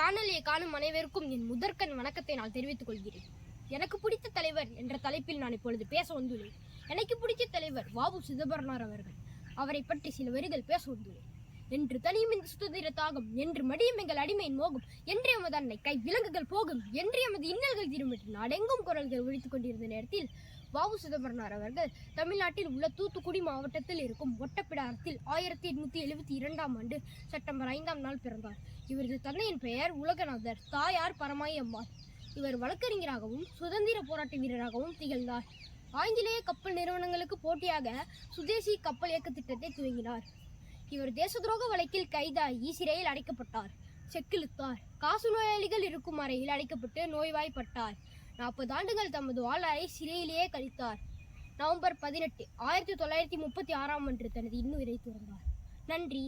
காணொலியை காணும் அனைவருக்கும் என் முதற்கண் வணக்கத்தை நான் தெரிவித்துக் கொள்கிறேன். எனக்கு பிடித்த தலைவர் என்ற தலைப்பில் நான் இப்பொழுது பேச வந்துள்ளேன். எனக்கு பிடித்த தலைவர் வ.உ. சிதம்பரனார் அவர்கள். அவரை பற்றி சில வரிகள் பேச வந்துள்ளேன். என்று தனியும் இந்த சுதந்திர தாகம், என்று மடியும் எங்கள் அடிமையின் மோகம், என்று எமது அன்னை கை விலங்குகள் போகும், என்று எமது இன்னல்கள் திரும்பிட்டு நாடெங்கும் குரல்கள் ஒழித்துக் கொண்டிருந்த நேரத்தில் வ.உ. சிதம்பரனார் அவர்கள் தமிழ்நாட்டில் உள்ள தூத்துக்குடி மாவட்டத்தில் இருக்கும் ஒட்டப்பிடாரத்தில் 1872ஆம் ஆண்டு செப்டம்பர் 5ஆம் நாள் பிறந்தார். இவரது தந்தையின் பெயர் உலகநாதர், தாயார் பரமாயி அம்மாள். இவர் வழக்கறிஞராகவும் சுதந்திர போராட்ட வீரராகவும் திகழ்ந்தார். ஆங்கிலேய கப்பல் நிறுவனங்களுக்கு போட்டியாக சுதேசி கப்பல் இயக்க திட்டத்தை துவங்கினார். இவர் தேச துரோக வழக்கில் கைதாகி சிறையில் அடைக்கப்பட்டார். செக்கிழுத்தார். காசு நோயாளிகள் இருக்கும் அறையில் அடைக்கப்பட்டு நோய்வாய்ப்பட்டார். 40 ஆண்டுகள் தமது வாழ்நாளை சிறையிலேயே கழித்தார். நவம்பர் 18, 1936ஆம் அன்று தனது இன்னுயிரை துறந்தார். நன்றி.